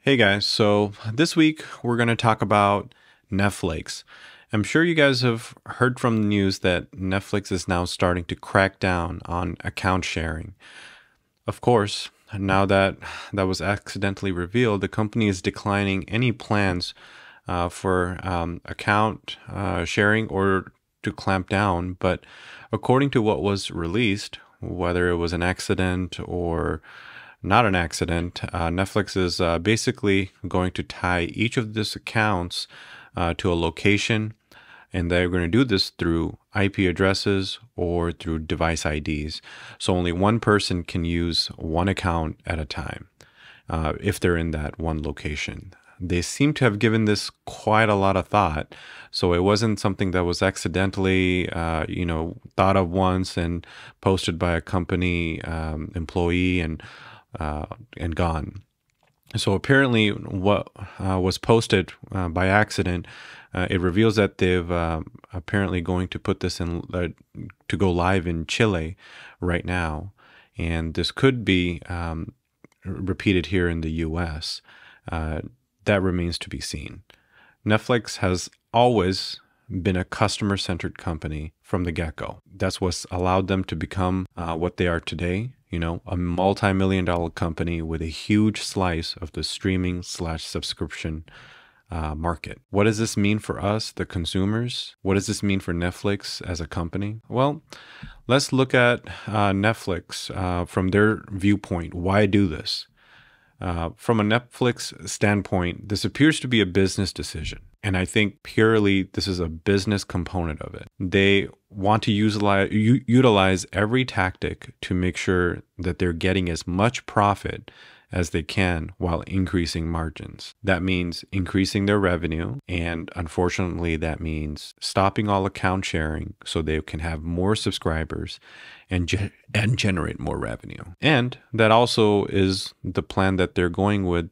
Hey guys, so this week we're going to talk about Netflix. I'm sure you guys have heard from the news that Netflix is now starting to crack down on account sharing. Of course, now that that was accidentally revealed, the company is declining any plans for account sharing or to clamp down. But according to what was released, whether it was an accident or not an accident, Netflix is basically going to tie each of these accounts to a location, and they're going to do this through IP addresses or through device IDs. So only one person can use one account at a time if they're in that one location. They seem to have given this quite a lot of thought. So it wasn't something that was accidentally, thought of once and posted by a company employee and gone. So apparently, what was posted by accident, it reveals that they've apparently going to put this in to go live in Chile right now, and this could be repeated here in the U.S. That remains to be seen. Netflix has always been a customer-centered company from the get-go. That's what's allowed them to become what they are today. You know, a multi-million-dollar company with a huge slice of the streaming/subscription market. What does this mean for us, the consumers? What does this mean for Netflix as a company? Well, let's look at Netflix from their viewpoint. Why do this? From a Netflix standpoint, this appears to be a business decision. And I think purely this is a business component of it. They want to utilize every tactic to make sure that they're getting as much profit as they can while increasing margins. That means increasing their revenue. And unfortunately, that means stopping all account sharing so they can have more subscribers and generate more revenue. And that also is the plan that they're going with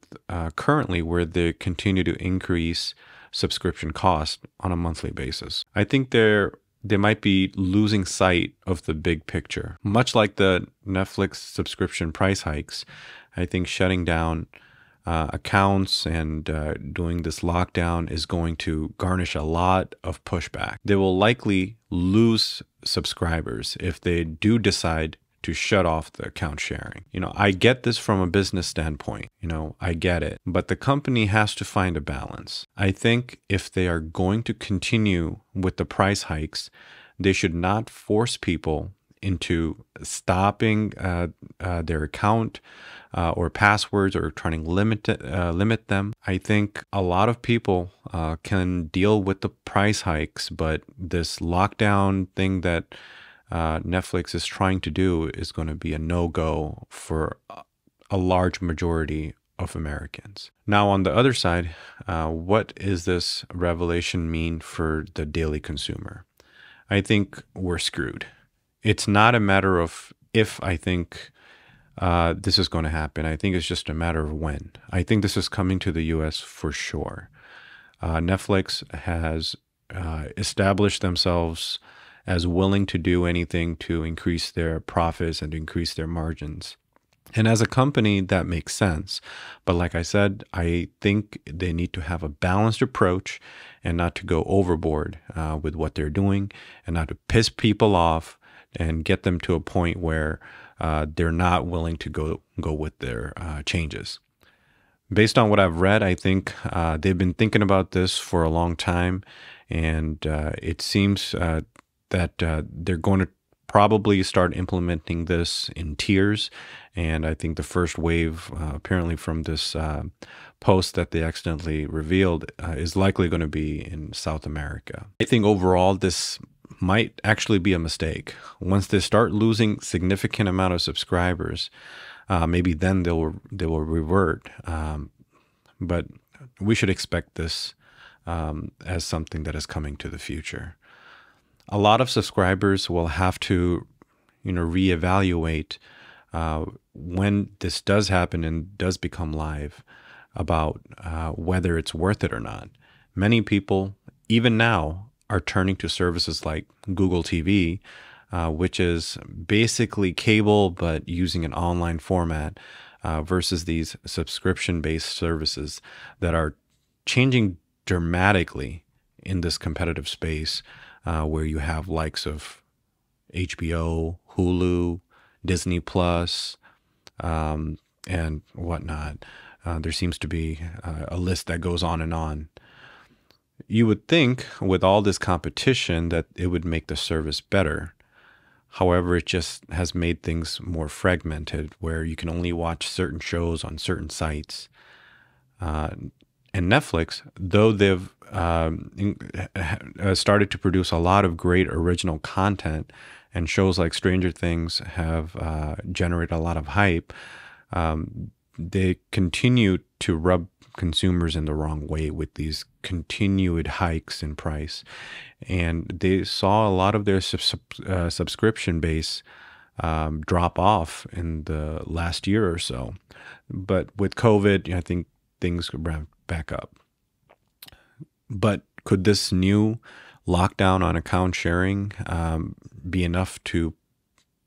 currently, where they continue to increase subscription cost on a monthly basis. I think they might be losing sight of the big picture. Much like the Netflix subscription price hikes, I think shutting down accounts and doing this lockdown is going to garnish a lot of pushback. They will likely lose subscribers if they do decide to shut off the account sharing. You know, I get this from a business standpoint. You know, I get it. But the company has to find a balance. I think if they are going to continue with the price hikes, they should not force people into stopping their account or passwords or trying to limit them. I think a lot of people can deal with the price hikes, but this lockdown thing that Netflix is trying to do is going to be a no-go for a large majority of Americans. Now, on the other side, what does this revelation mean for the daily consumer? I think we're screwed. It's not a matter of if I think this is going to happen. I think it's just a matter of when. I think this is coming to the U.S. for sure. Netflix has established themselves as willing to do anything to increase their profits and increase their margins. And as a company, that makes sense. But like I said, I think they need to have a balanced approach and not to go overboard with what they're doing and not to piss people off and get them to a point where they're not willing to go with their changes. Based on what I've read, I think they've been thinking about this for a long time, and it seems that they're going to probably start implementing this in tiers. And I think the first wave, apparently from this post that they accidentally revealed, is likely going to be in South America. I think overall, this might actually be a mistake. Once they start losing significant amount of subscribers, maybe then they will revert. But we should expect this as something that is coming to the future. A lot of subscribers will have to, reevaluate when this does happen and does become live about whether it's worth it or not. Many people, even now, are turning to services like Google TV, which is basically cable but using an online format versus these subscription-based services that are changing dramatically in this competitive space, where you have likes of HBO, Hulu, Disney Plus, and whatnot. There seems to be a list that goes on and on. You would think with all this competition that it would make the service better. However, it just has made things more fragmented where you can only watch certain shows on certain sites. And Netflix, though they've started to produce a lot of great original content, and shows like Stranger Things have generated a lot of hype, they continue to rub consumers in the wrong way with these continued hikes in price. And they saw a lot of their subscription base drop off in the last year or so. But with COVID, I think things ramped back up. But could this new lockdown on account sharing be enough to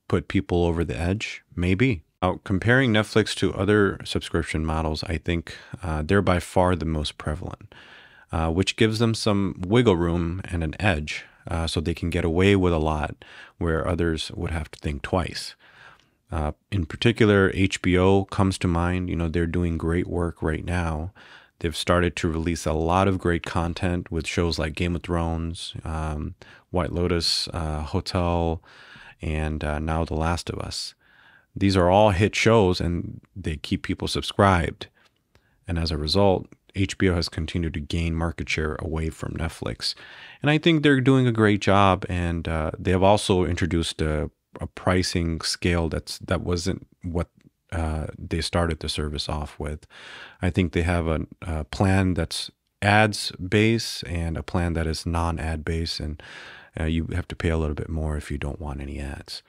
put people over the edge? Maybe. Now, comparing Netflix to other subscription models, I think they're by far the most prevalent, which gives them some wiggle room and an edge, so they can get away with a lot where others would have to think twice. In particular, HBO comes to mind. They're doing great work right now. They've started to release a lot of great content with shows like Game of Thrones, White Lotus, Hotel, and now The Last of Us. These are all hit shows, and they keep people subscribed. And as a result, HBO has continued to gain market share away from Netflix. And I think they're doing a great job. And they have also introduced a pricing scale that wasn't what they started the service off with. I think they have a plan that's ads base and a plan that is non-ad base, and you have to pay a little bit more if you don't want any ads.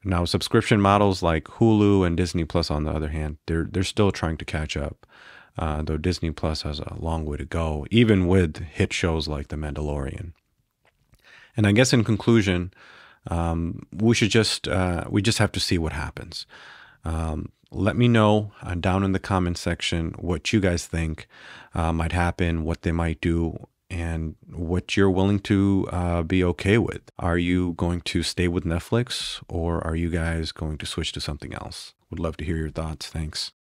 Now, subscription models like Hulu and Disney Plus, on the other hand, they're still trying to catch up, though Disney Plus has a long way to go, even with hit shows like The Mandalorian. And I guess in conclusion, we just have to see what happens. Let me know down in the comment section what you guys think might happen, what they might do, and what you're willing to be okay with. Are you going to stay with Netflix, or are you guys going to switch to something else? Would love to hear your thoughts. Thanks.